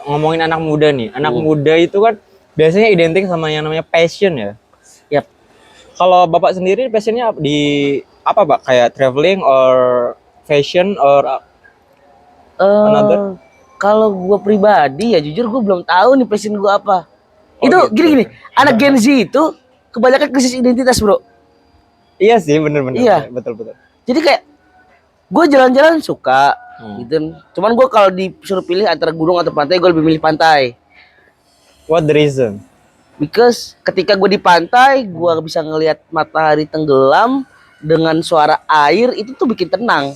ngomongin anak muda nih. Anak muda itu kan biasanya identik sama yang namanya passion ya. Yap. Kalau Bapak sendiri passionnya di apa, Pak? Kayak traveling or fashion or another? Kalau gue pribadi ya jujur gue belum tahu nih passion gue apa. Oh, Itu gitu. gini, anak Gen Z itu kebanyakan krisis identitas, bro. Iya sih, bener-bener. Iya. Betul-betul. Jadi kayak gue jalan-jalan suka gitu. Cuman gue kalau disuruh pilih antara gunung atau pantai, gue lebih milih pantai. What the reason? Because ketika gue di pantai, gue bisa ngelihat matahari tenggelam dengan suara air, itu tuh bikin tenang.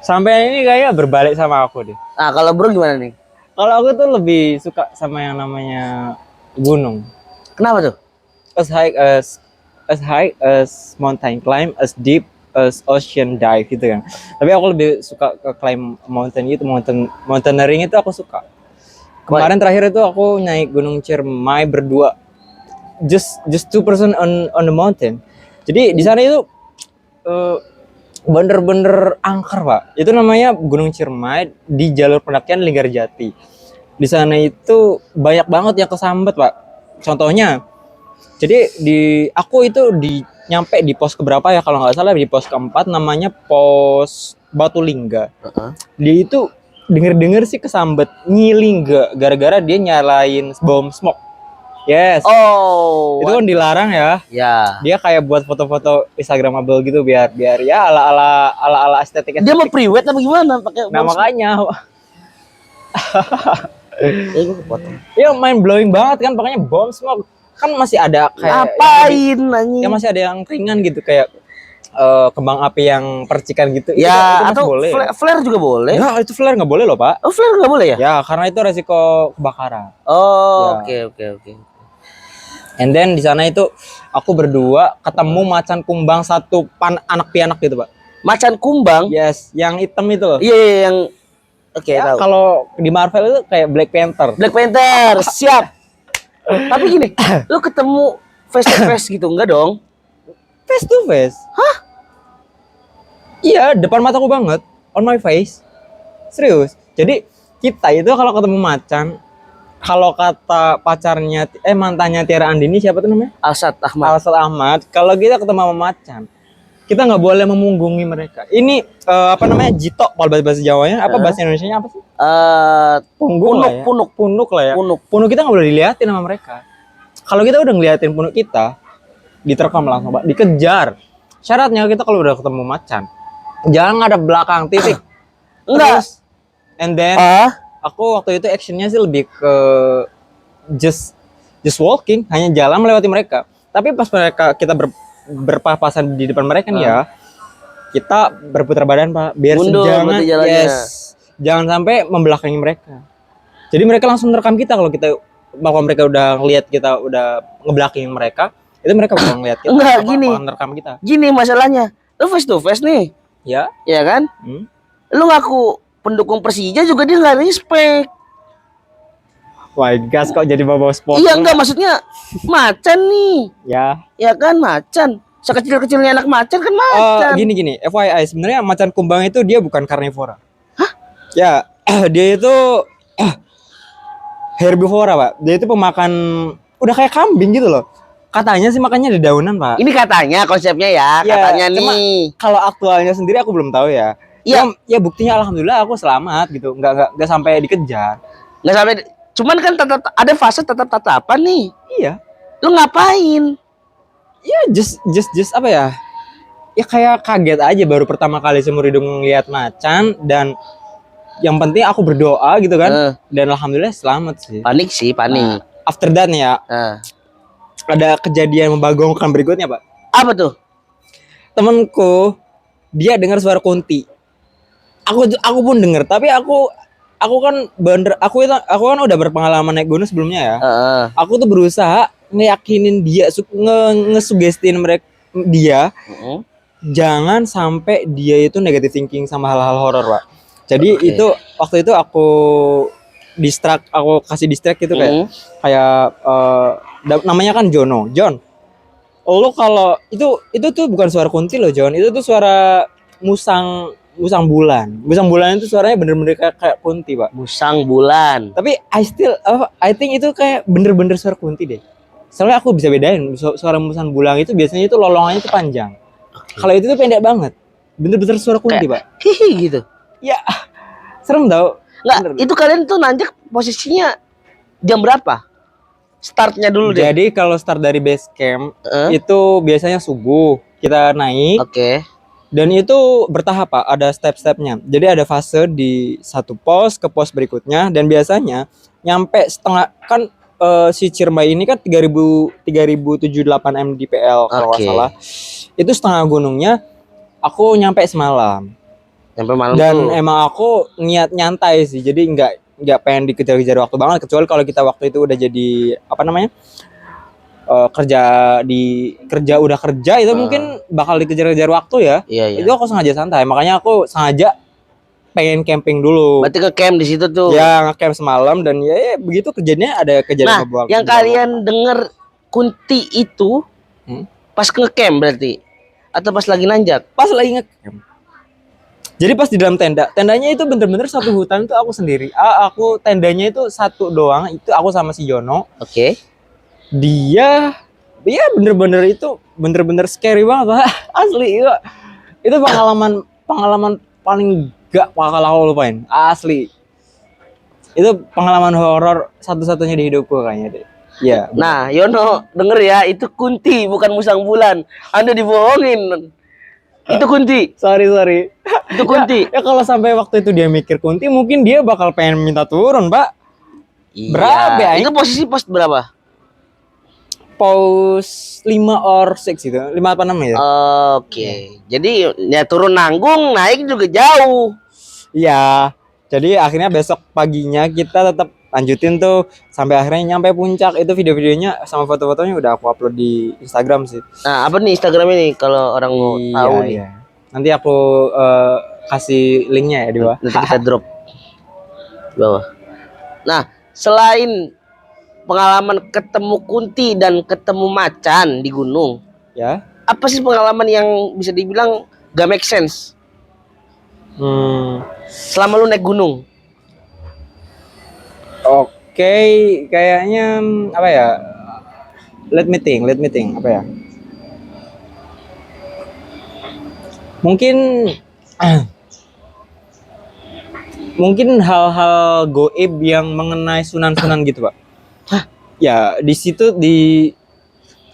Sampai ini kayak berbalik sama aku deh. Nah, kalau bro gimana nih? Kalau aku tuh lebih suka sama yang namanya gunung. Kenapa tuh? As high as mountain climb, as deep as ocean dive gitu kan. Tapi aku lebih suka ke climb mountain gitu, mountaineering itu aku suka. Kemarin terakhir itu aku naik Gunung Ciremai berdua. Just 2% on the mountain. Jadi di sana itu bener-bener angker, Pak. Itu namanya Gunung Ciremai di jalur pendakian Linggarjati. Di sana itu banyak banget yang kesambet, Pak. Contohnya, jadi aku itu nyampe di pos keberapa ya, kalau nggak salah di pos keempat, namanya pos Batulingga. Dia itu denger sih kesambet ngiling gara-gara dia nyalain bom smoke. Yes. Oh. Itu kan dilarang ya. Ya. Dia kayak buat foto-foto Instagramable gitu biar ya ala estetik. Dia mau priwet apa gimana pakai? Nah makanya. Gue kepotong. Ya mind blowing banget kan, makanya bom smoke kan masih ada kayak ngapain anjing? Ya masih ada yang ringan gitu kayak kembang api yang percikan gitu. Ya, itu atau boleh. Flare juga boleh. Ya, itu flare nggak boleh loh, Pak. Oh, flare nggak boleh ya? Ya, karena itu resiko kebakaran. Oh, ya. Oke. And then di sana itu aku berdua ketemu macan kumbang satu anak pianak gitu, Pak. Macan kumbang? Yes, yang hitam itu loh. Iya, yang oke, ya, tahu. Kalau di Marvel itu kayak Black Panther. Black Panther, siap. Tapi gini, lu ketemu face to face gitu enggak dong? Face to face? Hah? Iya, depan mataku banget, on my face. Serius. Jadi kita itu kalau ketemu macan, kalau kata pacarnya mantannya Tiara Andini, siapa tuh namanya? Alsat Ahmad. Kalau kita ketemu sama macan, kita nggak boleh memunggungi mereka. Ini apa namanya, jitok kalau bahasa Jawanya, apa bahasa Indonesianya apa sih? Punuk lah ya. Punuk kita nggak boleh diliatin sama mereka. Kalau kita udah ngeliatin punuk kita, diterkam langsung, Pak, dikejar. Syaratnya kita kalau udah ketemu macan, jangan ngadep belakang, titik. Enggak. And then aku waktu itu actionnya sih lebih ke just walking, hanya jalan melewati mereka. Tapi pas kita berpapasan di depan mereka nih ya, kita berputar badan, Pak, biar jangan sampai membelakangi mereka. Jadi mereka langsung merekam kita kalau mereka udah ngelihat kita udah ngebelakangi mereka, itu mereka bakal ngelihat kita. Enggak, gini. Merekam kita. Gini masalahnya, lu face to face nih. Ya. Iya kan? Lu ngaku pendukung Persija juga dia nggak respect. Wah, gas kok jadi bawa sport. Iya, enggak, maksudnya macan nih. Ya kan macan. Sekecil-kecilnya anak macan kan macan. Gini, FYI, sebenarnya macan kumbang itu dia bukan karnivora. Hah? Ya, dia itu herbivora, Pak. Dia itu pemakan, udah kayak kambing gitu loh. Katanya sih makannya di daunan, Pak. Ini katanya konsepnya ya, katanya nih. Kalau aktualnya sendiri aku belum tahu ya. Iya. Ya buktinya alhamdulillah aku selamat gitu. Enggak sampai dikejar. Enggak sampai, cuman kan tetap ada fase tatapan nih. Iya. Lu ngapain? Ya just apa ya? Ya kayak kaget aja, baru pertama kali seumur hidup ngeliat macan, dan yang penting aku berdoa gitu kan. Dan alhamdulillah selamat sih. Panik. Nah, after that nih ya. Ada kejadian membagongkan berikutnya, Pak. Apa tuh? Temenku dia dengar suara kunti. Aku pun dengar, tapi aku kan udah berpengalaman naik gunung sebelumnya ya. Aku tuh berusaha ngeyakinin dia, ngesugestiin dia, jangan sampai dia itu negative thinking sama hal-hal horor, Pak. Jadi itu waktu itu aku kasih distract gitu kayak namanya kan John. Lo kalau itu tuh bukan suara kunti loh, John. Itu tuh suara musang Musang Bulan. Musang Bulan itu suaranya bener-bener kayak Kunti, Pak. Musang Bulan. Tapi I think itu kayak bener-bener suara Kunti deh. Soalnya aku bisa bedain suara Musang Bulan itu biasanya itu lolongannya itu panjang. Kalau itu tuh pendek banget. Bener-bener suara Kunti, Pak. Hihi gitu. Ya, serem tau. Enggak, itu kalian tuh nanjak posisinya jam berapa? Startnya dulu deh. Jadi kalau start dari base camp itu biasanya subuh kita naik. Oke. Dan itu bertahap, Pak, ada step-stepnya. Jadi ada fase di satu pos ke pos berikutnya dan biasanya nyampe setengah kan si Ciremai ini kan 3078 mdpl kalau nggak salah. Itu setengah gunungnya aku nyampe semalam. Nyampe malam dan tuh. Emang aku niat nyantai sih. Jadi nggak pengen dikejar-kejar waktu banget, kecuali kalau kita waktu itu udah jadi apa namanya? kerja itu mungkin bakal dikejar-kejar waktu ya. Iya. Itu aku sengaja santai, makanya aku sengaja pengen camping dulu. Berarti ke camp di situ tuh. Ya, nge-camp semalam dan ya begitu kejadiannya ada kejadian Nah, yang kalian denger Kunti itu pas nge-camp berarti atau pas lagi nanjak? Pas lagi nge-camp. Jadi pas di dalam tendanya itu bener-bener satu hutan itu aku sendiri. Aku tendanya itu satu doang, itu aku sama si Yono. Oke. Dia bener-bener scary banget, Pak. Asli itu pengalaman paling gak bakal aku lupain, asli. Itu pengalaman horor satu-satunya di hidupku kayaknya deh. Ya. Nah, Yono denger ya, itu Kunti bukan Musang Bulan. Anda dibohongin. Itu Kunti. Sorry. Itu Kunti. Ya kalau sampai waktu itu dia mikir Kunti, mungkin dia bakal pengen minta turun, Pak. Iya. Berapa ya? Itu posisi pos berapa? Pos 5 or 6 gitu. 5 apa 6 ya? Oke. Jadi ya turun nanggung, naik juga jauh. Iya. Jadi akhirnya besok paginya kita tetap lanjutin tuh sampai akhirnya nyampe puncak. Itu video-videonya sama foto-fotonya udah aku upload di Instagram sih. Nah, apa nih Instagramnya nih kalau orang mau tahu nih? Iya. Nanti aku kasih linknya ya di bawah. Nanti kita drop di bawah. Nah, selain pengalaman ketemu Kunti dan ketemu macan di gunung, Ya. apa sih pengalaman yang bisa dibilang gak make sense selama lu naik gunung? Oke, kayaknya apa ya? Let me think, apa ya? Mungkin hal-hal goib yang mengenai sunan-sunan gitu, Pak. Ya, di situ di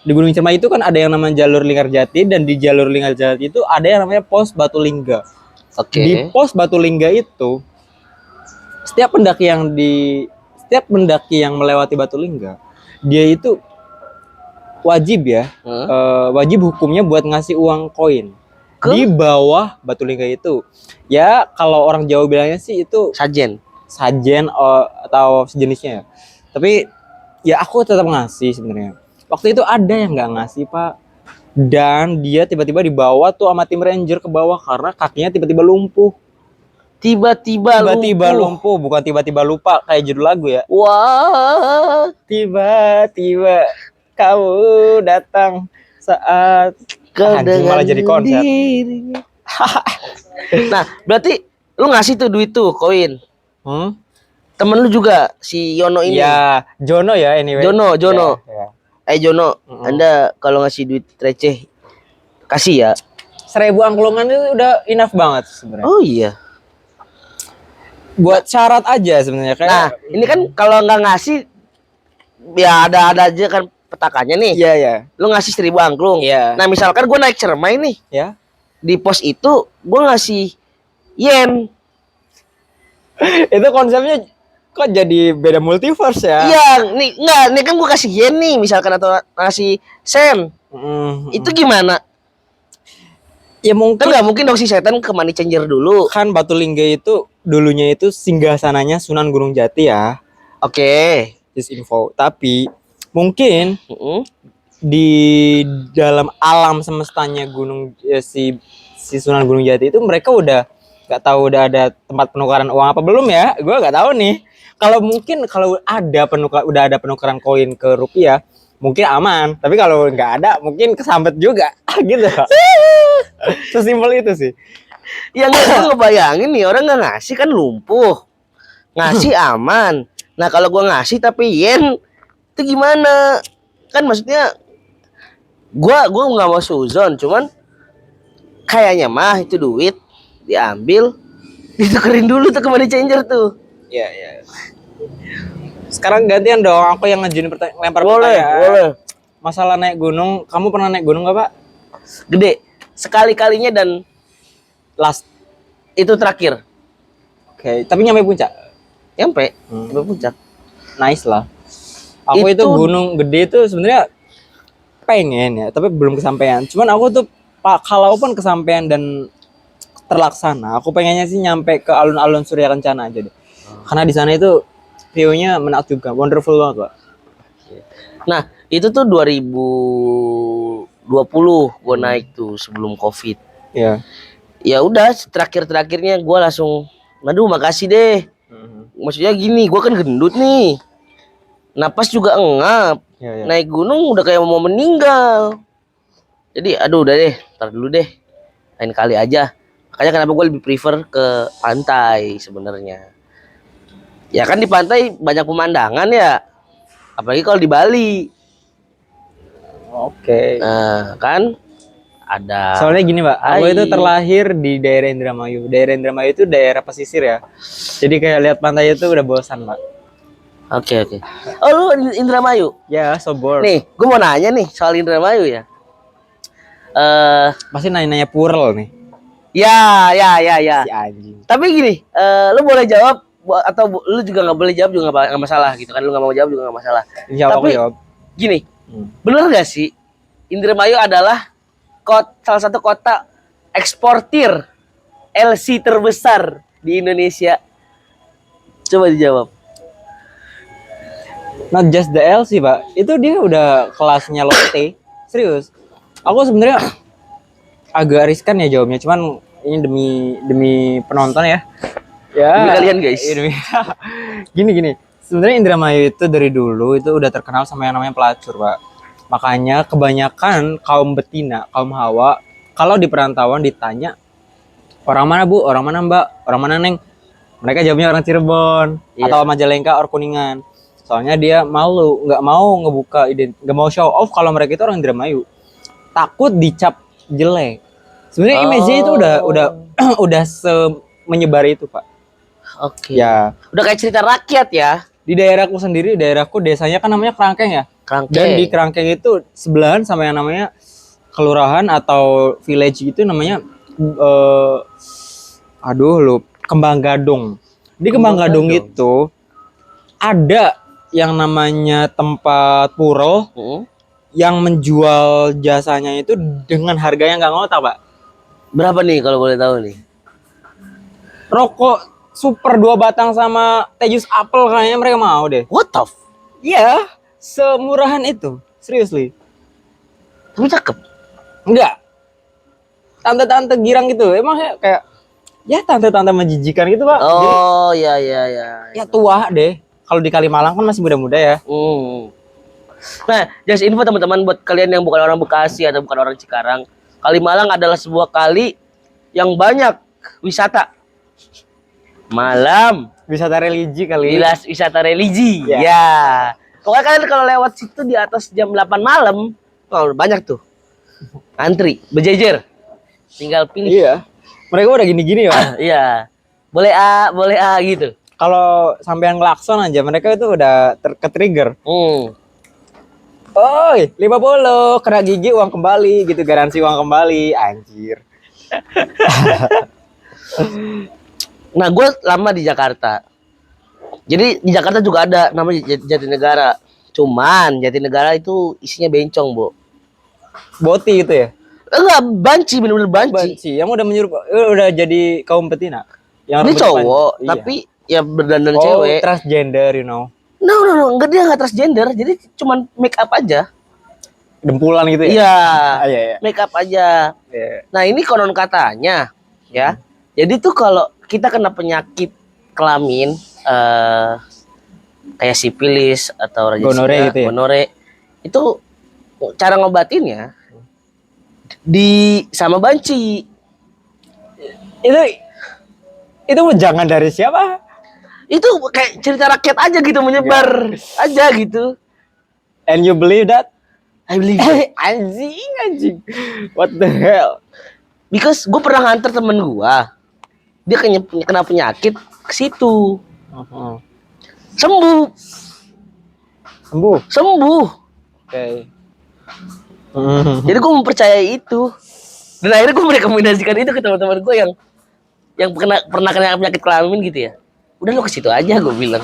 Gunung Ciremai itu kan ada yang namanya jalur Linggarjati, dan di jalur Linggarjati itu ada yang namanya pos Batu Lingga. Oke. Di pos Batu Lingga itu setiap pendaki yang melewati Batu Lingga, dia itu wajib wajib hukumnya buat ngasih uang koin di bawah Batu Lingga itu. Ya, kalau orang Jawa bilangnya sih itu sajen atau sejenisnya. Tapi ya aku tetap ngasih sebenarnya. Waktu itu ada yang nggak ngasih, Pak, dan dia tiba-tiba dibawa tuh sama tim ranger ke bawah karena kakinya tiba-tiba lumpuh. Tiba-tiba lumpuh, bukan tiba-tiba lupa kayak judul lagu ya. Wah, tiba-tiba kamu datang saat malah jadi konser. Nah, berarti lu ngasih tuh duit tuh koin. Temen lu juga si Yono ini. Ya, Jono ya anyway. Jono. Ya. Jono, Anda kalau ngasih duit receh kasih ya. 1000 angklungan itu udah enough banget sebenarnya. Oh iya. Buat syarat aja sebenarnya kayak. Nah, ini kan kalau nggak ngasih ya ada aja kan petakannya nih. Iya. Lu ngasih 1000 angklung. Iya. Nah, misalkan gue naik Ciremai nih. Ya. Di pos itu gue ngasih yen. Itu konsepnya kok jadi beda multiverse ya? Iya, nih kan gue kasih yen nih misalkan atau ngasih sen. Itu gimana? Ya mungkin kan nggak mungkin dong si setan ke money changer dulu. Kan Batu Lingga itu dulunya itu singgasananya Sunan Gunung Jati ya. Oke. This info. Tapi mungkin di dalam alam semestanya si Sunan Gunung Jati itu mereka udah nggak tahu udah ada tempat penukaran uang apa belum ya? Gue nggak tahu nih. Kalau udah ada penukaran koin ke rupiah, mungkin aman. Tapi kalau nggak ada, mungkin kesambet juga, gitu. Sesimpel itu sih. Yang gue ngebayangin nih orang nggak ngasih kan lumpuh, ngasih aman. Nah kalau gue ngasih tapi yen itu gimana? Kan maksudnya gue nggak mau suzon, cuman kayaknya mah itu duit diambil ditukerin dulu tuh ke money changer tuh. Iya, iya. Sekarang gantian dong, aku yang ngajuin lempar Boleh, pertanyaan. boleh. Masalah naik gunung, kamu pernah naik gunung gak, Pak? Gede sekali-kalinya dan Last. itu terakhir. Oke, tapi nyampe puncak. Nyampe Hmm. nyampe puncak. Nice lah. Aku itu gunung gede itu sebenarnya pengen ya, tapi belum kesampaian. Cuman aku tuh kalaupun kesampaian dan terlaksana, aku pengennya sih nyampe ke alun-alun Surya Kencana aja deh. Karena di sana itu view-nya menakjubkan, wonderful banget, Pak. Nah, itu tuh 2020 gue naik tuh sebelum Covid. Iya. Ya udah, terakhir-terakhirnya gue langsung, aduh makasih deh. Maksudnya gini, gue kan gendut nih. Napas juga engap. Iya, iya. Naik gunung udah kayak mau meninggal. Jadi aduh udah deh, ntar dulu deh. Lain kali aja. Makanya kenapa gue lebih prefer ke pantai sebenarnya. Ya kan di pantai banyak pemandangan ya. Apalagi kalau di Bali. Oke. Nah, kan ada. Soalnya gini, Pak, aku Hai. itu terlahir di daerah Indramayu. Daerah Indramayu itu daerah pesisir ya. Jadi kayak lihat pantai itu udah bosan, Pak. Oke. Oh lu Indramayu? Ya, so bored. Nih, gue mau nanya nih soal Indramayu ya. Pasti nanya-nanya Purl nih. Ya. Si anjing. Tapi gini, lu boleh jawab atau lu juga nggak boleh jawab juga nggak masalah gitu kan? Lu nggak mau jawab juga nggak masalah. Jawab, aku Tapi jawab. gini, bener gak sih Indramayu adalah salah satu kota eksportir LC terbesar di Indonesia? Coba dijawab. Not just the LC, Pak. Itu dia udah kelasnya Lotte. Serius. Aku sebenarnya agak riskan ya jawabnya, cuman ini demi penonton ya. Ya. Demi kalian, guys. Demi. Gini. Sebenarnya Indramayu itu dari dulu itu udah terkenal sama yang namanya pelacur, Pak. Makanya kebanyakan kaum betina, kaum hawa, kalau di perantauan ditanya, orang mana Bu? Orang mana Mbak? Orang mana Neng? Mereka jawabnya orang Cirebon atau Majalengka or Kuningan. Soalnya dia malu, nggak mau ngebuka nggak mau show off kalau mereka itu orang Indramayu. Takut dicap jelek. Sebenarnya image-nya itu udah menyebar itu, Pak. Oke. Ya. Udah kayak cerita rakyat ya. Di daerahku sendiri, daerahku desanya kan namanya Kerangkeng ya. Kerangkeng. Dan di Kerangkeng itu sebelahan sama yang namanya kelurahan atau village itu namanya Kembang Gadung. Di Kembang Gadung itu ada yang namanya tempat purel yang menjual jasanya itu dengan harga yang nggak ngotak, Pak. Berapa nih kalau boleh tahu nih? Rokok super 2 batang sama teh jus apel kayaknya mereka mau deh. What the Iya, semurahan itu. Seriously. Tapi cakep. Enggak. Tante-tante girang gitu. Emang kayak ya tante-tante menjijikan gitu, Pak. Oh, iya. Ya tua deh. Kalau di Kalimalang kan masih muda-muda ya. Nah, just info teman-teman buat kalian yang bukan orang Bekasi atau bukan orang Cikarang. Kalimalang adalah sebuah kali yang banyak wisata malam. Wisata religi kali. Wisata religi. Ya. Ya. Pokoknya kalian kalau lewat situ di atas jam 8 malam, banyak tuh. Antri, berjejer. Tinggal pilih. Iya. Mereka udah gini-gini ya. Iya. Boleh A gitu. Kalau sampean ngelakson aja mereka itu udah ke-trigger. Oi, 50 kena gigi uang kembali gitu, garansi uang kembali, anjir. Nah, gue lama di Jakarta. Jadi di Jakarta juga ada namanya Jatinegara. Cuman Jatinegara itu isinya bencong, Bu. Boti itu ya? Enggak, banci, bener-bener banci. Yang udah jadi kaum betina. Yang Ini cowok, iya. tapi ya berdandan cewek. Transgender, you know. No, enggak, dia enggak transgender. Jadi cuman make up aja. Dempulan gitu ya? Iya. Iya. Make up aja. Iya. Nah, ini konon katanya ya. Jadi tuh kalau kita kena penyakit kelamin kayak sipilis atau gonore gitu ya? Gonore, itu cara ngobatinnya sama banci. itu jangan dari siapa? Itu kayak cerita rakyat aja gitu, menyebar aja gitu. And you believe that? I believe it. Anjing. What the hell? Because gue pernah nganter temen gue, dia kena penyakit ke situ, sembuh. Oke. Jadi gue mempercayai itu, dan akhirnya gue merekomendasikan itu ke teman-teman gue yang pernah kena penyakit kelamin gitu ya. Udah lo ke situ aja, gue bilang.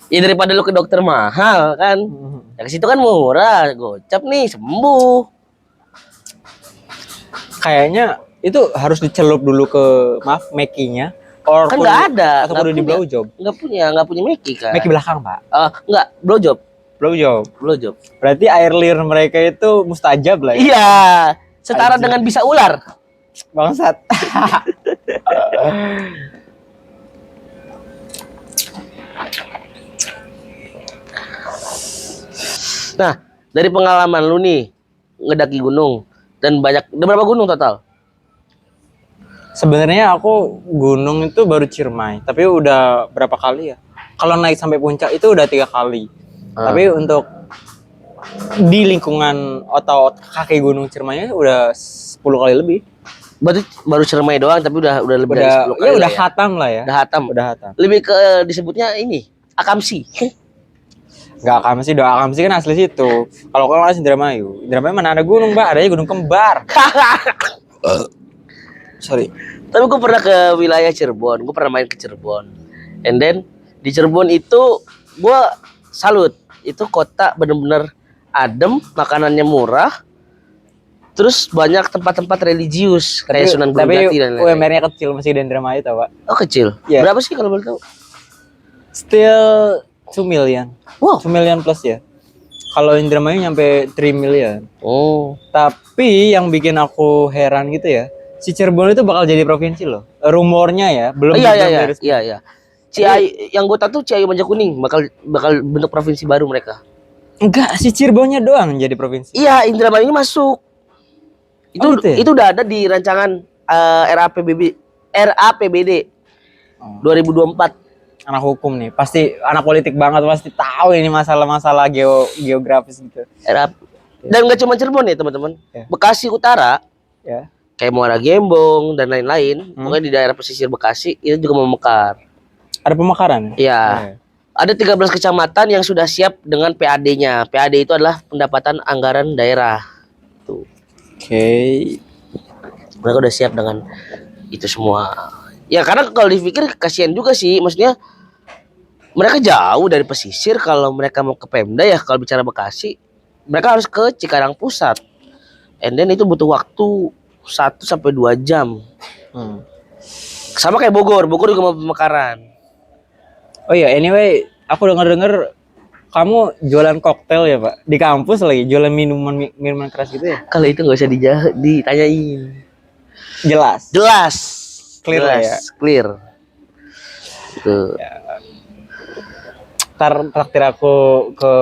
Ya daripada lo ke dokter mahal kan. Ya ke situ kan murah, gocap nih sembuh. Kayaknya itu harus dicelup dulu ke Meki-nya. Kan nggak ada. Atau udah di blowjob? Nggak punya Meki kan. Meki belakang, Pak. Nggak, blowjob. Blowjob. Berarti air liur mereka itu mustajab lah ya? Iya, setara dengan bisa ular. Bangsat. Nah, dari pengalaman lu nih ngedaki gunung dan udah berapa gunung total? Sebenarnya aku gunung itu baru Ciremai, tapi udah berapa kali ya? Kalau naik sampai puncak itu udah 3 kali. Tapi untuk di lingkungan atau kaki gunung Ciremai udah 10 kali lebih. Berarti baru Ciremai doang, tapi udah lebih dari 10 kali. Ya udah hatam lah ya. Udah hatam. Lebih ke disebutnya ini Akamsi. Enggak, Akamsi, doa Akamsi kan asli situ. Kalau kalau asli Indramayu mana ada gunung, Mbak? Adanya gunung kembar. Sorry. Tapi gue pernah ke wilayah Cirebon, gue pernah main ke Cirebon. And then di Cirebon itu gue salut. Itu kota bener-bener adem, makanannya murah. Terus banyak tempat-tempat religius kayak Sunan Gunung Jati dan lain-lain. UMR-nya kecil masih di Indramayu tau, Pak. Oh, kecil. Yeah. Berapa sih kalau boleh tahu? Still 2 million. Wow. 2 million plus ya. Kalau Indramayu nyampe 3 million. Oh. Tapi yang bikin aku heran gitu ya, si Cirebon itu bakal jadi provinsi loh. Rumornya ya, belum. Iya. Ciayu, yang gue tahu tuh Ciayu Manjakuning bakal bentuk provinsi baru mereka. Enggak, si Cirebonnya doang jadi provinsi. Iya, Indramayu ini masuk. Gitu ya? Itu udah ada di rancangan RAPBD 2024. Anak hukum nih, pasti anak politik banget, pasti tahu ini masalah-masalah geografis gitu. Dan nggak cuma Cirebon ya teman-teman, Bekasi Utara, ya, kayak Muara Gembong dan lain-lain, pokoknya di daerah pesisir Bekasi itu juga mau mekar. Ada pemekaran? Iya. Ada 13 kecamatan yang sudah siap dengan PAD-nya. PAD itu adalah pendapatan anggaran daerah. Tuh. Oke. Mereka udah siap dengan itu semua. Ya karena kalau dipikir kasihan juga sih, maksudnya mereka jauh dari pesisir. Kalau mereka mau ke Pemda ya, kalau bicara Bekasi, mereka harus ke Cikarang Pusat. And then itu butuh waktu 1 sampai 2 jam. Sama kayak Bogor juga mau pemekaran. Oh iya, anyway, aku dengar kamu jualan koktail ya, Pak? Di kampus lagi jualan minuman keras gitu ya? Kalau itu nggak usah ditanyain. Jelas. Clear lah ya. Clear. Gitu. Ya. Ntar traktir aku ke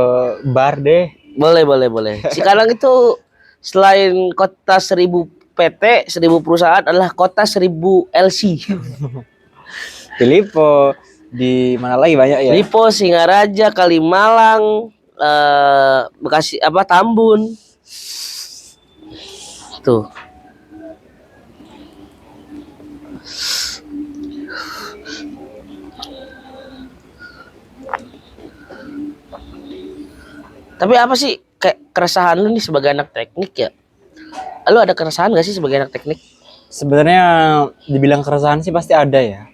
bar deh. Boleh. Cikarang itu selain kota 1000 PT, 1000 perusahaan adalah kota 1000 LC. Di Lipo, di mana lagi banyak ya? Lipo, Singaraja, Kalimalang, Bekasi, Tambun. Tuh. Tapi apa sih kayak keresahan lu nih sebagai anak teknik ya? Lu ada keresahan gak sih sebagai anak teknik? Sebenarnya dibilang keresahan sih pasti ada ya.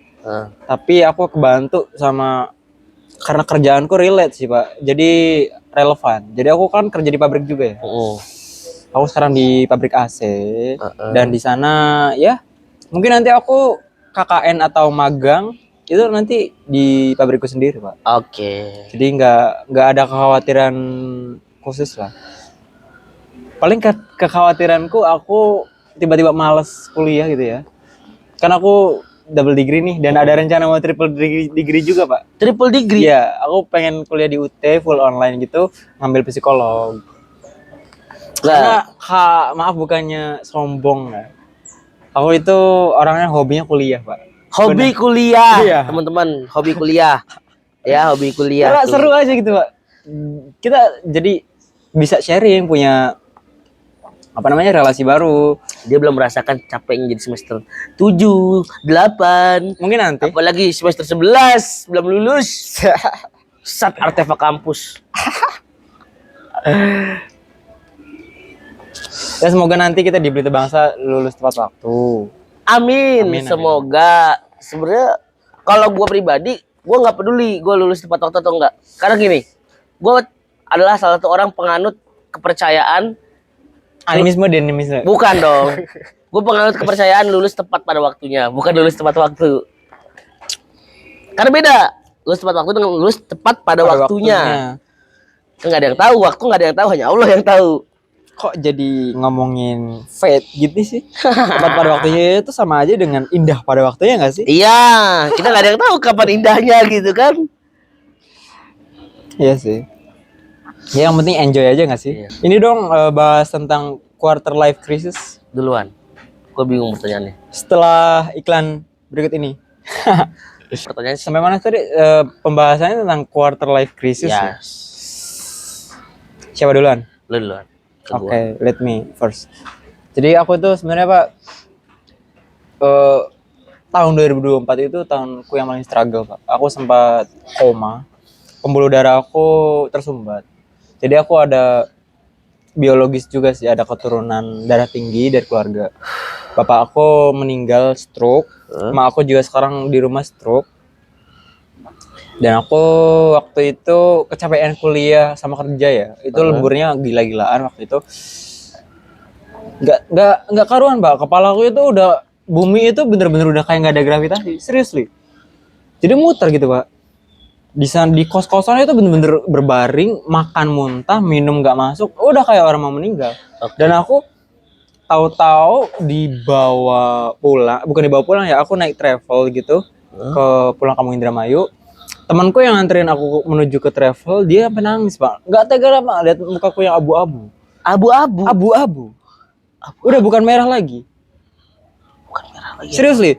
Tapi aku kebantu karena kerjaanku relate sih, Pak. Jadi relevan. Jadi aku kan kerja di pabrik juga ya. Aku sekarang di pabrik AC dan di sana ya mungkin nanti aku KKN atau magang itu nanti di pabrikku sendiri, Pak. Oke. Jadi nggak ada kekhawatiran khusus lah. Paling kekhawatiranku aku tiba-tiba malas kuliah gitu ya. Kan aku double degree nih dan ada rencana mau triple degree juga, Pak. Triple degree? Iya, aku pengen kuliah di UT full online gitu, ngambil psikolog. Karena maaf bukannya sombong ya. Aku itu orangnya hobinya kuliah, Pak. Hobi kuliah, Iya. teman-teman. Hobi kuliah, ya hobi kuliah. Karena tuh. seru aja gitu, Pak. Kita jadi bisa sharing, punya apa namanya relasi baru. Dia belum merasakan capeknya jadi semester 7, 8. Mungkin nanti. Apalagi semester 11 belum lulus. Sat artefak kampus. Ya semoga nanti kita di Berita Bangsa lulus tepat waktu. Amin, Amin, amin. semoga. Sebenarnya kalau gue pribadi, gue nggak peduli gue lulus tepat waktu atau enggak. Karena gini, gue adalah salah satu orang penganut kepercayaan. Animisme dan animisme. Bukan dong. Gue penganut kepercayaan lulus tepat pada waktunya, bukan lulus tepat waktu. Karena beda, lulus tepat waktu dengan lulus tepat pada waktunya. Nggak ada yang tahu, waktu nggak ada yang tahu, hanya Allah yang tahu. Kok jadi ngomongin fate gitu sih? Tepat pada waktunya itu sama aja dengan indah pada waktunya nggak sih? Iya, kita nggak ada yang tahu kapan indahnya gitu kan. Iya sih. Ya yang penting enjoy aja nggak sih? Iya. Ini dong bahas tentang quarter life crisis Duluan, gue bingung pertanyaannya. setelah iklan berikut ini. Pertanyaannya Sampai mana tadi pembahasannya tentang quarter life crisis? ya, Ya? Siapa duluan? lu duluan. Ke Oke, gua. let me first. Jadi aku tuh sebenarnya Pak tahun 2024 itu tahunku yang paling struggle Pak. Aku sempat koma, pembuluh darah aku tersumbat. Jadi aku ada biologis juga sih, ada keturunan darah tinggi dari keluarga. Bapak aku meninggal stroke, emak aku juga sekarang di rumah stroke. Dan aku waktu itu kecapean kuliah sama kerja ya. Itu lemburnya gila-gilaan waktu itu. Nggak karuan, Mbak. Kepala aku itu udah, bumi itu bener-bener udah kayak nggak ada gravitasi. Seriously. Jadi muter gitu, Pak. Di kos-kosan itu bener-bener berbaring, makan muntah, minum nggak masuk, udah kayak orang mau meninggal. Dan aku tahu-tahu dibawa pulang, bukan dibawa pulang ya, aku naik travel gitu ke pulang kampung Indramayu. Temanku yang nganterin aku menuju ke travel, dia sampai nangis Pak. Nggak tega lah Pak, lihat mukaku yang abu-abu. Abu-abu. Abu-abu. Udah bukan merah lagi. Bukan merah lagi. Seriously.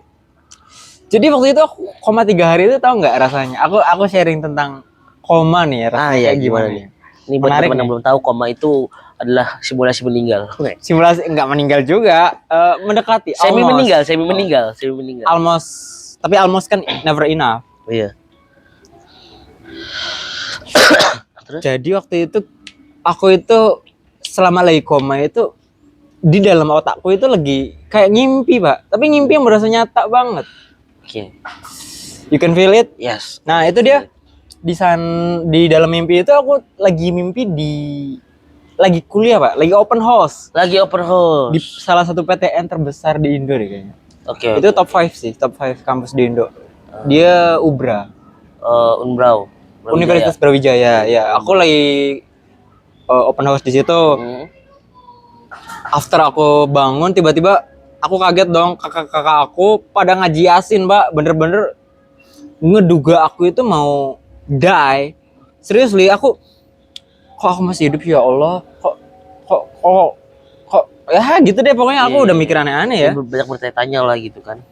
Jadi waktu itu aku koma 3 hari itu tahu nggak rasanya? Aku sharing tentang koma nih ya, rasanya Iya, kayak gimana nih? nih. Ini buat Menarik teman yang nih. belum tahu, koma itu adalah simulasi meninggal. Simulasi nggak meninggal juga, mendekati. Semi almost. meninggal, semi meninggal, semi meninggal. Almost, tapi almost kan never enough. Iya. Terus? Jadi waktu itu aku itu selama lagi koma itu di dalam otakku itu lagi kayak ngimpi Pak, tapi ngimpi yang berasa nyata banget. Oke. You can feel it. Yes. Nah itu dia di dalam mimpi itu aku lagi mimpi lagi kuliah Pak, lagi open house Lagi open house. di salah satu PTN terbesar di Indo deh kayaknya. Oke. Itu top 5 sih, top 5 kampus di Indo. Dia Ubra, Unbrau. Universitas Brawijaya. Ya, aku lagi open house di situ. After aku bangun tiba-tiba aku kaget dong, kakak-kakak aku pada ngaji yasin, Mbak. Bener-bener ngeduga aku itu mau die. Seriously, kok aku masih hidup ya Allah? Kok ya gitu deh pokoknya aku udah mikir aneh-aneh ya. Banyak bertanya-tanya lah gitu kan.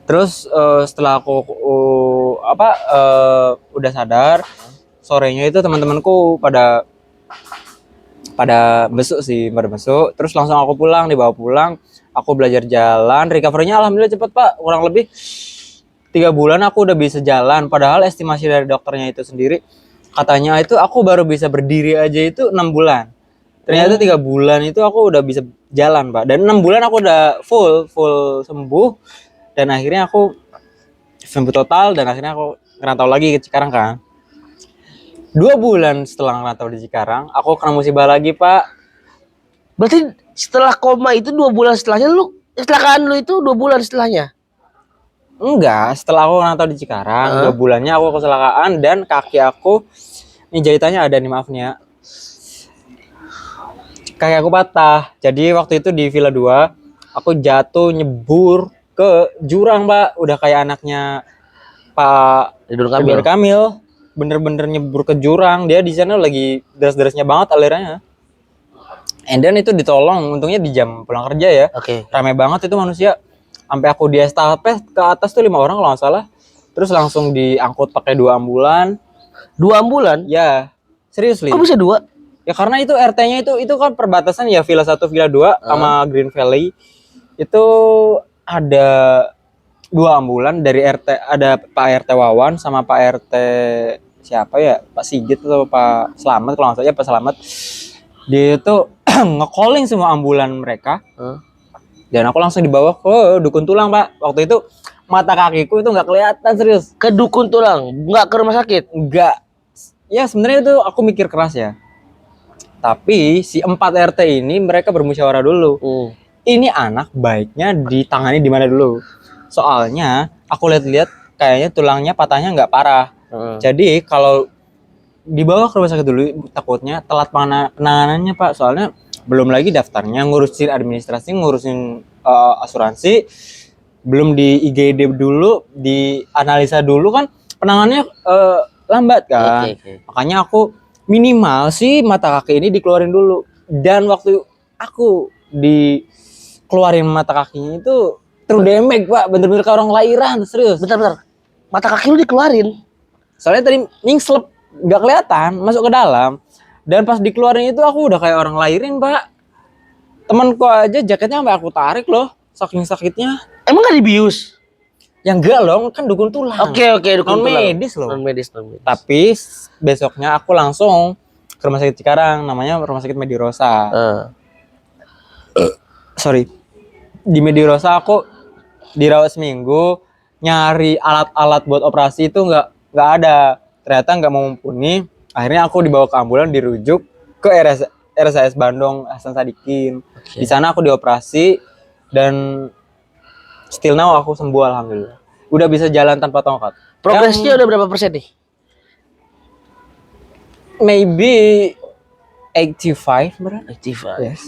Terus setelah aku udah sadar, sorenya itu teman-temanku pada besuk sih, pada besuk. Terus langsung aku dibawa pulang. Aku belajar jalan, recovery-nya alhamdulillah cepet Pak. Kurang lebih 3 bulan aku udah bisa jalan. Padahal estimasi dari dokternya itu sendiri, katanya itu aku baru bisa berdiri aja itu 6 bulan. Ternyata 3 bulan itu aku udah bisa jalan Pak. Dan 6 bulan aku udah full sembuh. Dan akhirnya aku sembuh total dan akhirnya aku ngerantau lagi ke Cikarang kan. 2 bulan setelah ngerantau di Cikarang, aku kena musibah lagi Pak. Berarti setelah koma itu 2 bulan setelahnya kecelakaan lu itu 2 bulan setelahnya? Enggak, setelah aku ngerantau di Cikarang, 2 bulannya aku kecelakaan dan kaki aku, ini jahitannya ada nih maaf nih ya. Kaki aku patah. Jadi waktu itu di Villa 2, aku jatuh nyebur ke jurang Pak. Udah kayak anaknya Pak Ridwan Kamil. Bener-bener nyebur ke jurang. Dia di sana lagi deras-derasnya banget alirannya. And then itu ditolong, untungnya di jam pulang kerja ya. Oke. Ramai banget itu manusia. Sampai aku di estafet ke atas tuh 5 orang kalau nggak salah. Terus langsung diangkut pakai 2 ambulan. 2 ambulan? Ya, serius Li. Kok bisa 2? Ya karena itu RT-nya itu kan perbatasan ya Villa 1 Villa 2 sama Green Valley. Itu ada 2 ambulan dari RT, ada Pak RT Wawan sama Pak RT siapa ya, Pak Sigit atau Pak Slamet kalau nggak salah, Pak Slamet. Dia itu nge-calling semua ambulan mereka. Dan aku langsung dibawa ke Dukun Tulang, Pak. Waktu itu mata kakiku itu nggak kelihatan, serius. Ke Dukun Tulang, nggak ke rumah sakit? Nggak. Ya sebenarnya itu aku mikir keras ya. Tapi si 4 RT ini mereka bermusyawarah dulu. Ini anak baiknya ditangani di mana dulu. Soalnya aku lihat-lihat kayaknya tulangnya patahnya nggak parah. Jadi kalau dibawa ke rumah sakit dulu takutnya telat penanganannya, Pak. Soalnya belum lagi daftarnya, ngurusin administrasi, ngurusin asuransi, belum di IGD dulu, di analisa dulu kan penanganannya lambat kan. Makanya aku minimal sih mata kaki ini dikeluarin dulu. Dan waktu aku dikeluarin mata kakinya itu true damage, Pak. Bener-bener kayak orang lahiran, serius. Bentar. Mata kaki lu dikeluarin? Soalnya tadi ningslep, nggak kelihatan, masuk ke dalam. Dan pas dikeluarin itu aku udah kayak orang lahirin, Pak. Temanku aja jaketnya sampai aku tarik loh, saking sakitnya. Emang gak dibius? Ya enggak loh, kan dukun tulang. Oke, dukun tulang. Non-medis loh. Non-medis. Tapi besoknya aku langsung ke rumah sakit Cikarang, namanya Rumah Sakit Medirosa. Sorry. Di Medirosa aku dirawat seminggu, nyari alat-alat buat operasi itu nggak ada. Ternyata nggak mumpuni. Akhirnya aku dibawa ke ambulan, dirujuk ke RSAS Bandung Hasan Sadikin. Di sana aku dioperasi dan still now aku sembuh alhamdulillah. Udah bisa jalan tanpa tongkat. Progresnya udah berapa persen nih? Maybe 85 berat. 85. Yes.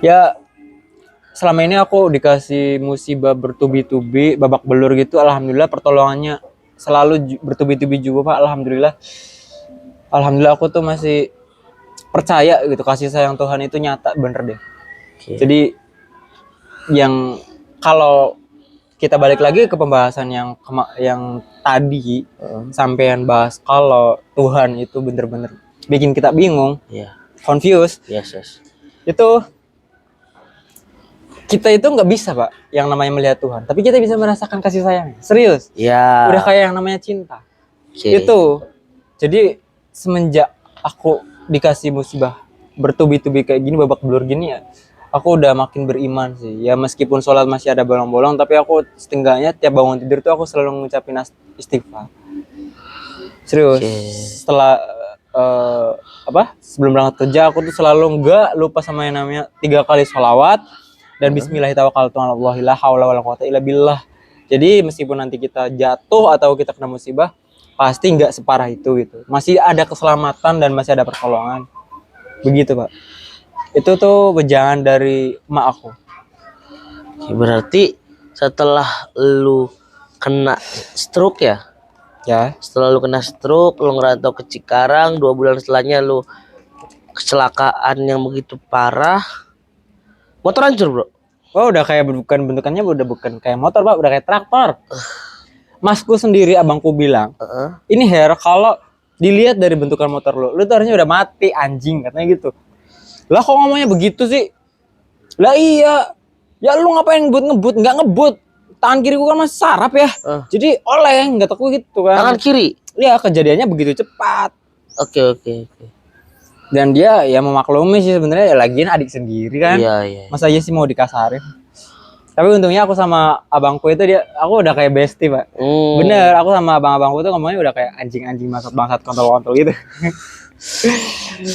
Ya selama ini aku dikasih musibah bertubi-tubi, babak belur gitu, alhamdulillah pertolongannya selalu bertubi-tubi juga, Pak. Alhamdulillah aku tuh masih percaya gitu, kasih sayang Tuhan itu nyata bener deh. Jadi yang kalau kita balik lagi ke pembahasan yang tadi sampean bahas, kalau Tuhan itu bener-bener bikin kita bingung, confused. Yes. Itu kita itu nggak bisa, Pak, yang namanya melihat Tuhan, tapi kita bisa merasakan kasih sayang. Serius. Ya. Udah kayak yang namanya cinta. Itu. Jadi semenjak aku dikasih musibah bertubi-tubi kayak gini, babak belur gini ya, aku udah makin beriman sih. Ya meskipun sholat masih ada bolong-bolong, tapi aku setengahnya tiap bangun tidur tuh aku selalu ngucapin istighfar. Serius. Setelah sebelum berangkat kerja aku tuh selalu nggak lupa sama yang namanya 3 kali sholawat dan bismillahirrahmanirrahim, la haula wala quwata illa billah. Jadi meskipun nanti kita jatuh atau kita kena musibah, pasti nggak separah itu gitu. Masih ada keselamatan dan masih ada pertolongan. Begitu, Pak. Itu tuh wejangan dari emak aku. Berarti setelah lu kena stroke ya? Setelah lu kena stroke, lu ngerantau ke Cikarang, 2 bulan setelahnya lu kecelakaan yang begitu parah. Motor hancur, Bro. Oh, udah kayak bentukannya udah bukan kayak motor, Pak, udah kayak traktor. Masku sendiri, abangku bilang, ini Her, kalau dilihat dari bentukan motor lu tuh harusnya udah mati anjing, katanya gitu. Lah kok ngomongnya begitu sih? Lah iya. Ya lu ngapain ngebut? Nggak ngebut. Tangan kiriku kan masih sarap ya. Jadi oleng, nggak tahu gitu kan. Tangan kiri? Iya, kejadiannya begitu cepat. Oke. Dan dia ya memaklumi sih sebenarnya, ya lagian adik sendiri kan. Iya. Masa aja sih mau dikasarin. Tapi untungnya aku sama abangku itu aku udah kayak bestie, Pak. Bener, aku sama abang-abangku tuh ngomongnya udah kayak anjing-anjing bangsat kontol-kontol gitu.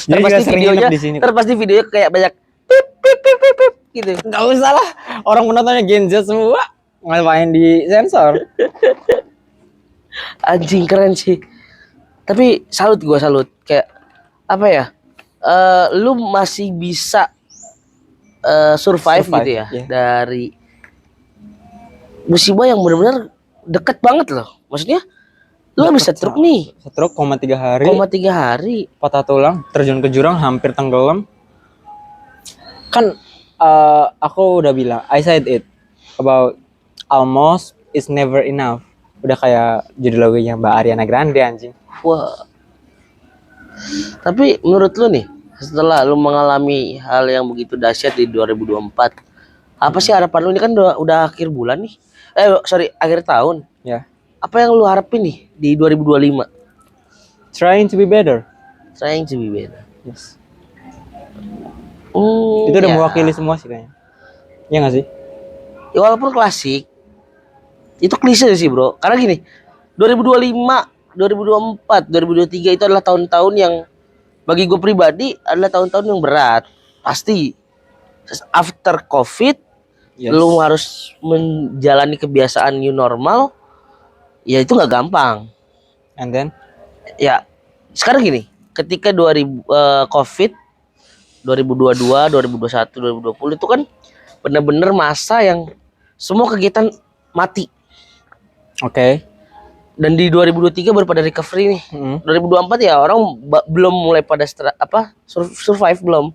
Jadi Terpasti videonya, di sini. terpasti videonya kayak banyak pip gitu. Nggak usah lah, orang penontonnya Gen Z semua, ngapain di sensor. Anjing, keren sih. Tapi gua salut kayak apa ya? Lu masih bisa survive gitu ya, dari musibah yang benar-benar deket banget loh. Maksudnya lu habis stroke nih. Stroke 3 hari. 3 hari. Patah tulang, terjun ke jurang, hampir tenggelam. Kan Aku udah bilang, I said it about almost is never enough. Udah kayak judul lagunya Mbak Ariana Grande anjing. Wah. Tapi menurut lu nih, setelah lu mengalami hal yang begitu dahsyat di 2024, apa sih harapan lu? Ini kan udah akhir bulan nih. Sorry, akhir tahun. Ya, Apa yang lu harapin nih di 2025? trying to be better. Trying to be better. Yes. Itu udah Ya. mewakili semua sih kayaknya. Iya nggak sih? Ya, walaupun klasik, itu klise sih bro. Karena gini, 2025, 2024, 2023 itu adalah tahun-tahun yang bagi gue pribadi adalah tahun-tahun yang berat. Pasti. After COVID, Yes. lu harus menjalani kebiasaan new normal. Ya itu nggak gampang. And then, Ya sekarang gini, ketika 2000 COVID 2022, 2021, 2020 itu kan bener-bener masa yang semua kegiatan mati. oke. Dan di 2023 baru pada recovery nih. 2024 ya orang belum mulai pada survive belum.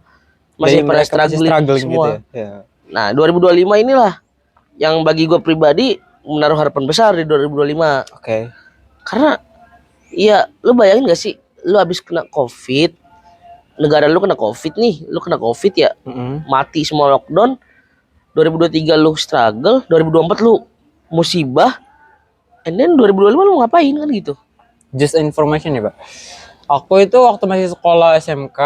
Masih Jadi pada mereka masih struggling semua. gitu ya. Nah, 2025 inilah yang bagi gue pribadi menaruh harapan besar di 2025. Oke. Karena ya lu bayangin gak sih, lu habis kena COVID, negara lu kena COVID nih, lu kena COVID ya, mati semua lockdown. 2023 lu struggle, 2024 lu musibah, and then 2025 lu ngapain kan gitu. Just information ya Pak. Aku itu waktu masih sekolah SMK,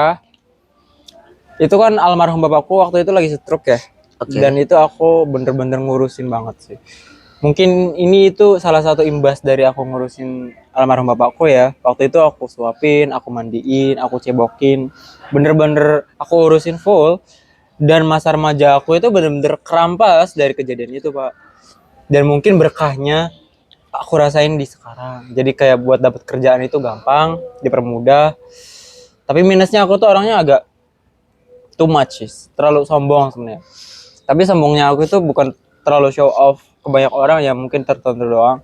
itu kan almarhum bapakku waktu itu lagi stroke ya. Oke. Dan itu aku bener-bener ngurusin banget sih. Mungkin ini itu salah satu imbas dari aku ngurusin almarhum bapakku ya. Waktu itu aku suapin, aku mandiin, aku cebokin. Bener-bener aku urusin full. Dan masa remaja aku itu bener-bener kerampas dari kejadian itu Pak. Dan mungkin berkahnya aku rasain di sekarang. Jadi kayak buat dapat kerjaan itu gampang, dipermudah. Tapi minusnya aku tuh orangnya agak too much, terlalu sombong sebenarnya. Tapi sombongnya aku itu bukan terlalu show off ke banyak orang ya, mungkin tertentu doang.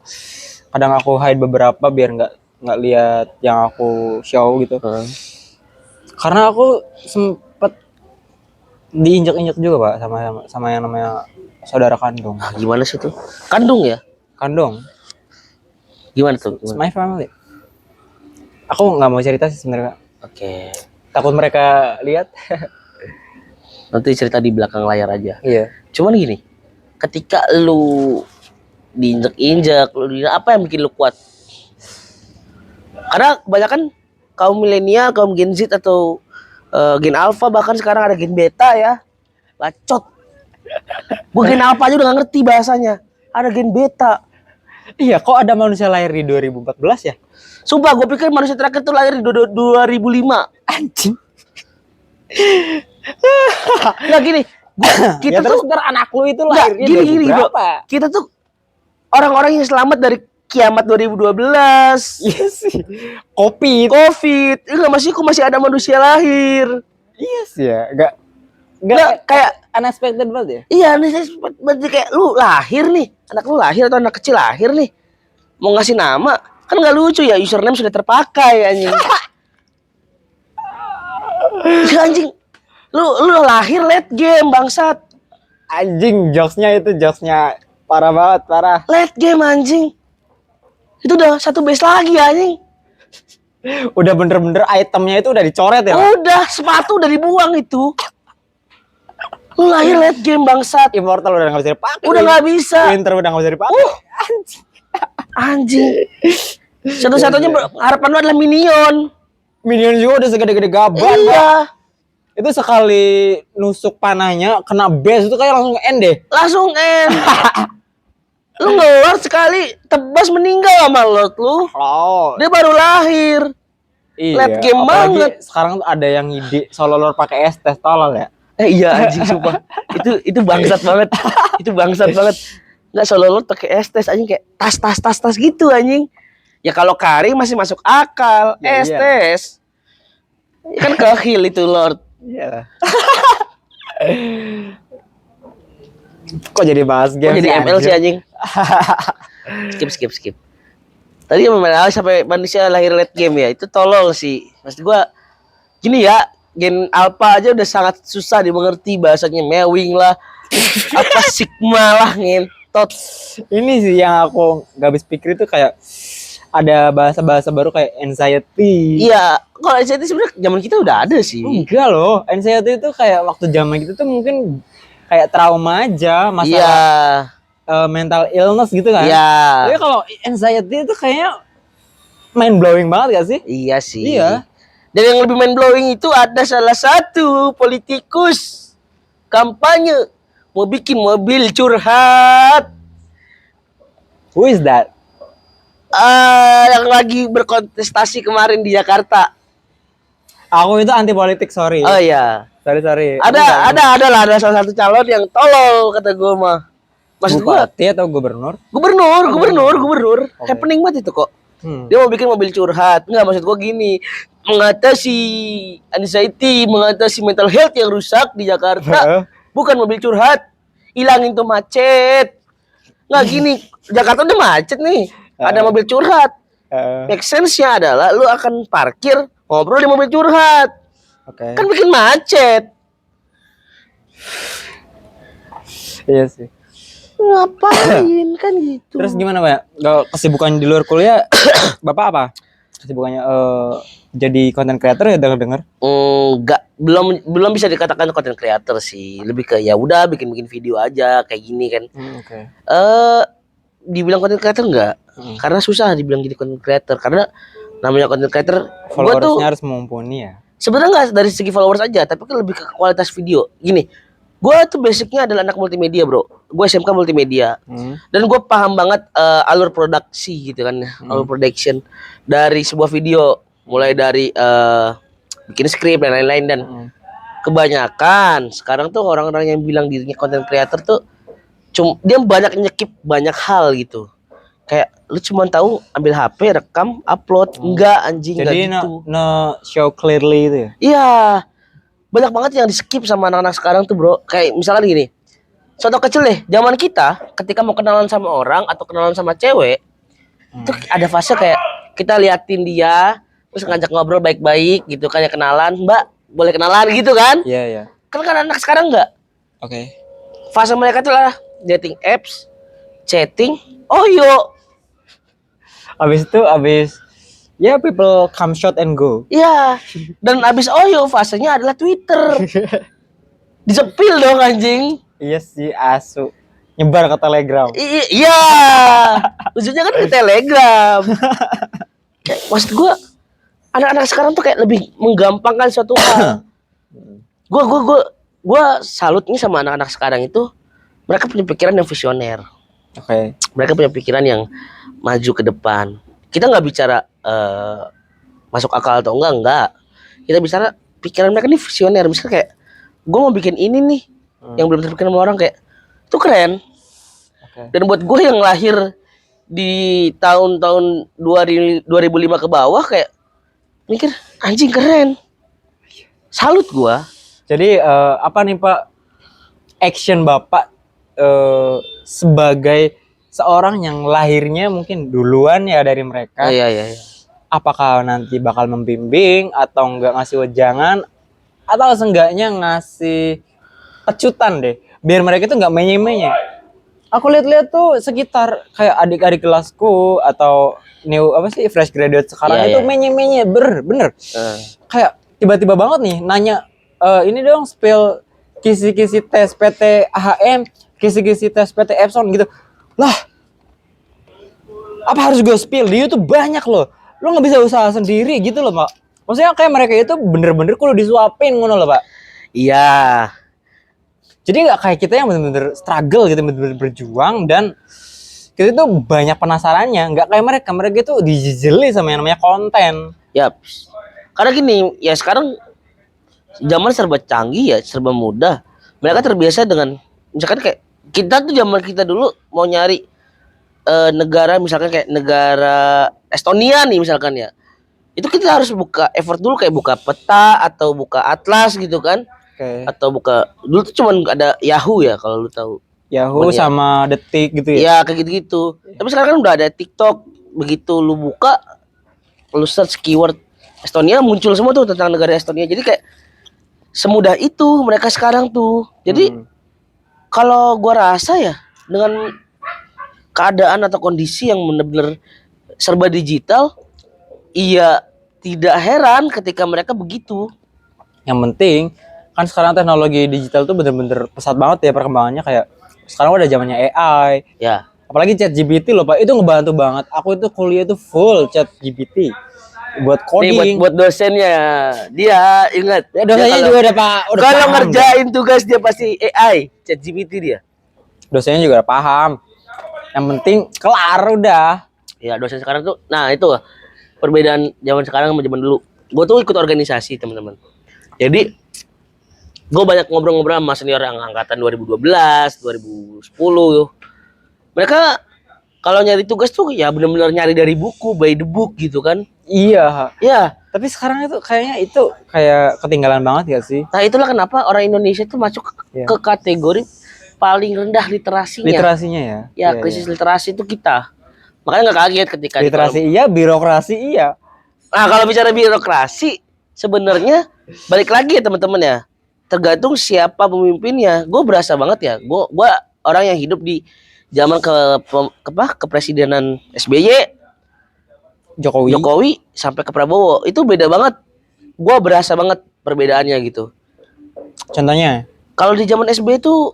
Kadang aku hide beberapa biar nggak lihat yang aku show gitu. Karena aku sempet diinjak-injak juga Pak sama yang namanya saudara kandung. Nah, gimana sih tuh? Kandung ya? Kandung. Gimana tuh? It's my family. Aku nggak mau cerita sih sebenarnya. Oke. Takut mereka lihat. Nanti cerita di belakang layar aja. Iya. Cuman gini, ketika lu diinjak-injak, apa yang bikin lu kuat? Karena kebanyakan kaum milenial, kaum Gen Z atau Gen Alpha, bahkan sekarang ada Gen Beta ya, bacot. Gue Gen Alpha aja udah gak ngerti bahasanya. Ada Gen Beta. Iya, kok ada manusia lahir di 2014 ya? Sumpah, gue pikir manusia terakhir tuh lahir di 2005. Anjing. Nah gini, kita Ya, tuh terus ntar anak lu itu Nggak, lahirnya gini bro. berapa? Kita tuh orang-orang yang selamat dari kiamat 2012. Iya sih. Covid. COVID. Enggak, masih ada manusia lahir. Iya sih ya. Nggak Kayak unexpected banget ya. iya nih, berarti kayak lu lahir nih, anak lu lahir atau anak kecil lahir nih, mau ngasih nama kan nggak lucu ya, username sudah terpakai anjing. Ya, anjing, lu lahir late game bangsat. Anjing, jokesnya parah banget, parah. Late game anjing. Itu udah satu base lagi anjing. Udah bener-bener itemnya itu udah dicoret ya. Pak? Udah, sepatu udah dibuang itu. Lu lahir late game bangsat. Immortal udah nggak bisa dipakai. Udah nggak bisa. Winter udah nggak bisa dipakai. Anjing. Satu-satunya harapan lu adalah Minion. Minion juga udah segede-gede gaban. Iya. Itu sekali nusuk panahnya kena base itu kayak langsung end deh. Langsung end. Lu ngelord sekali tebas meninggal sama Lord lu. Oh. Dia baru lahir. Iya. Late game Apalagi banget. sekarang tuh ada yang ide solo lord pakai estes tolol ya. Iya anjing sumpah. Itu bangsat banget. Itu bangsat banget. Enggak solo Lord pakai estes anjing, kayak tas gitu anjing. Ya kalau kari masih masuk akal. Ya, estes. Kan kehil itu Lord. Iya. Kok jadi bahas game? Kok jadi ML sih anjing? Skip. Tadi yang sampai manusia lahir late game ya, itu tolol sih. Maksud gua gini ya, gen alpha aja udah sangat susah dimengerti bahasanya, mewing lah, apa sigma lah ngentot. Ini sih yang aku gak habis pikir itu kayak ada bahasa-bahasa baru kayak anxiety. Iya, kalau anxiety sebenarnya zaman kita udah ada sih. Enggak loh, anxiety itu kayak waktu zaman gitu tuh mungkin kayak trauma aja, Iya, masalah mental illness gitu kan. iya, Tapi kalau anxiety itu kayaknya mind blowing banget gak sih? iya sih. Iya. Dan yang lebih mind blowing itu ada salah satu politikus kampanye mau bikin mobil curhat. Who is that? Yang lagi berkontestasi kemarin di Jakarta. Aku itu anti politik, sorry. Oh iya. Sorry. Ada salah satu calon yang tolol kata gue mah. Maksud gue Bupati atau gubernur? gubernur. Oke. Happening banget itu kok. Hmm. Dia mau bikin mobil curhat. Enggak, maksud gue gini, mengatasi anxiety, mengatasi mental health yang rusak di Jakarta, bukan mobil curhat. Hilangin tuh macet. Nggak gini, Jakarta udah macet nih. Ada mobil curhat. Make sense-nya adalah lu akan parkir, ngobrol di mobil curhat. Oke. Kan bikin macet. Iya sih. Ngapain kan gitu. Terus gimana, Pak? Kalau kesibukan di luar kuliah, Bapak apa? Kesibukannya jadi content creator ya dengar-dengar? Enggak, belum bisa dikatakan content creator sih. Lebih ke ya udah bikin video aja kayak gini kan. Oke. Dibilang content creator enggak? Karena susah dibilang jadi content creator karena namanya content creator gua tuh Followersnya harus mumpuni ya. sebenarnya enggak dari segi followers aja, tapi kan lebih ke kualitas video. Gini, gua tuh basicnya adalah anak multimedia, bro. Gue SMK multimedia. Dan gue paham banget alur produksi gitu kan, alur production dari sebuah video, mulai dari bikin skrip dan lain-lain. Dan kebanyakan sekarang tuh orang-orang yang bilang dirinya content creator tuh dia banyak nyekip banyak hal gitu. Kayak lu cuma tahu ambil HP, rekam, upload. Enggak anjing, enggak Jadi gitu. no show clearly itu ya. Iya. Banyak banget yang di-skip sama anak-anak sekarang tuh, bro. Kayak misalkan gini. Contoh kecil deh, zaman kita ketika mau kenalan sama orang atau kenalan sama cewek, itu ada fase kayak kita liatin dia, terus ngajak ngobrol baik-baik gitu, kayak kenalan, Mbak, boleh kenalan gitu kan? Iya, iya. Kan anak sekarang enggak. Oke. Fase mereka tuh lah dating apps, chatting, oh yo. Abis ya people come shot and go. Iya. Dan abis oyo fasenya adalah Twitter. Disepil dong anjing. Iya sih, asu. Nyebar ke Telegram. Iya. Ujungnya kan ke Telegram. Kayak, maksud gue anak-anak sekarang tuh kayak lebih menggampangkan suatu hal. Gue salutnya sama anak-anak sekarang itu, mereka punya pikiran yang visioner. Oke. Mereka punya pikiran yang maju ke depan. Kita nggak bicara masuk akal atau enggak. Kita bicara pikiran mereka ini visioner. Misalnya kayak gue mau bikin ini nih, yang belum terpikir sama orang, kayak itu keren. Dan buat gue yang lahir di tahun-tahun 2005 ke bawah, kayak mikir anjing keren. Salut gue. Jadi apa nih Pak action Bapak sebagai seorang yang lahirnya mungkin duluan ya dari mereka? Iya. Apakah nanti bakal membimbing atau enggak ngasih wejangan atau seenggaknya ngasih pecutan deh biar mereka itu enggak menye-menye. Aku lihat-lihat tuh sekitar kayak adik-adik kelasku atau fresh graduate sekarang itu menye-menye bener. Kayak tiba-tiba banget nih nanya ini dong spill kisi-kisi tes PT AHM, kisi-kisi tes PT Epson gitu. Lah, apa harus gue spill? Di YouTube banyak loh. Lo nggak bisa usaha sendiri gitu loh, Pak. Maksudnya kayak mereka itu bener-bener kudu disuapin ngono loh, Pak. Iya. Jadi nggak kayak kita yang bener-bener struggle gitu, bener-bener berjuang, dan kita itu banyak penasarannya. Nggak kayak mereka itu dijejeli sama yang namanya konten. Yap. Karena gini, ya sekarang zaman serba canggih ya, serba mudah. Mereka terbiasa dengan, misalkan kayak kita tuh zaman kita dulu mau nyari negara, misalkan kayak negara Estonia nih misalkan ya, itu kita harus buka effort dulu, kayak buka peta atau buka atlas gitu kan. Atau buka, dulu tuh cuman ada Yahoo ya kalau lu tahu. Yahoo sama Detik gitu ya. Iya kayak gitu. Tapi sekarang kan udah ada TikTok. Begitu lu buka, lu search keyword Estonia, muncul semua tuh tentang negara Estonia. Jadi kayak semudah itu mereka sekarang tuh. Jadi kalau gua rasa ya dengan keadaan atau kondisi yang benar-benar serba digital, iya tidak heran ketika mereka begitu. Yang penting kan sekarang teknologi digital tuh bener-bener pesat banget ya perkembangannya, kayak sekarang udah zamannya AI. Ya. Apalagi ChatGPT loh Pak, itu ngebantu banget. Aku itu kuliah itu full ChatGPT buat Nih coding. buat dosennya, dia ingat. Ya, dosennya juga udah Pak, udah Kalau paham. ngerjain tugas dia pasti AI, ChatGPT dia. Dosennya juga udah paham. Yang penting kelar udah. Ya dosen sekarang tuh, nah itu perbedaan zaman sekarang sama zaman dulu. Gue tuh ikut organisasi teman-teman. Jadi gue banyak ngobrol-ngobrol sama senior yang angkatan 2012, 2010. Mereka kalau nyari tugas tuh ya benar-benar nyari dari buku, by the book gitu kan. Iya. Ya, Tapi sekarang itu kayaknya itu kayak ketinggalan banget gak sih? nah itulah kenapa orang Indonesia tuh masuk Iya. ke kategori paling rendah literasinya. Literasinya ya. Ya, Iya, krisis iya. literasi itu kita. Makanya nggak kaget ketika Literasi iya, birokrasi iya. Nah, kalau bicara birokrasi, sebenarnya balik lagi ya teman-teman ya. Tergantung siapa pemimpinnya. Gue berasa banget ya. Gue orang yang hidup di zaman kepresidenan SBY, Jokowi sampai ke Prabowo. Itu beda banget. Gue berasa banget perbedaannya gitu. Contohnya? Kalau di zaman SBY itu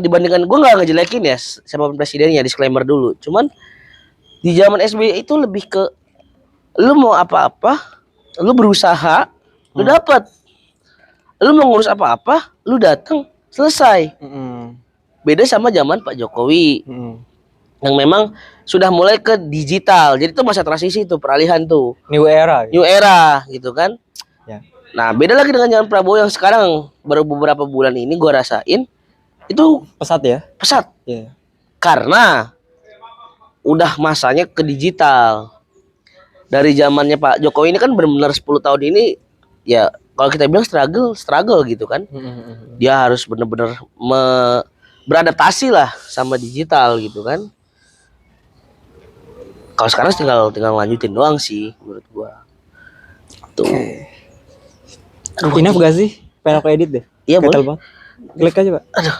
dibandingkan, gue nggak ngejelekin ya siapa presidennya, disclaimer dulu. Cuman di zaman SBY itu lebih ke lu mau apa-apa, lu berusaha, lu dapat. Lu mau ngurus apa-apa, lu datang, selesai. Beda sama zaman Pak Jokowi. Yang memang sudah mulai ke digital. Jadi itu masa transisi tuh, peralihan tuh. New era. New era gitu kan. Ya. Nah, beda lagi dengan zaman Prabowo yang sekarang baru beberapa bulan ini gue rasain itu Pesat ya? pesat. Iya. Karena udah masanya ke digital. Dari zamannya Pak Jokowi ini kan benar-benar 10 tahun ini ya kalau kita bilang struggle gitu kan. Dia harus benar-benar beradaptasi lah sama digital gitu kan. Kalau sekarang tinggal lanjutin doang sih menurut gua. Tuh. Enough gak sih? Pengen aku edit deh. Iya Gatel boleh. banget. Klik aja Pak. Aduh.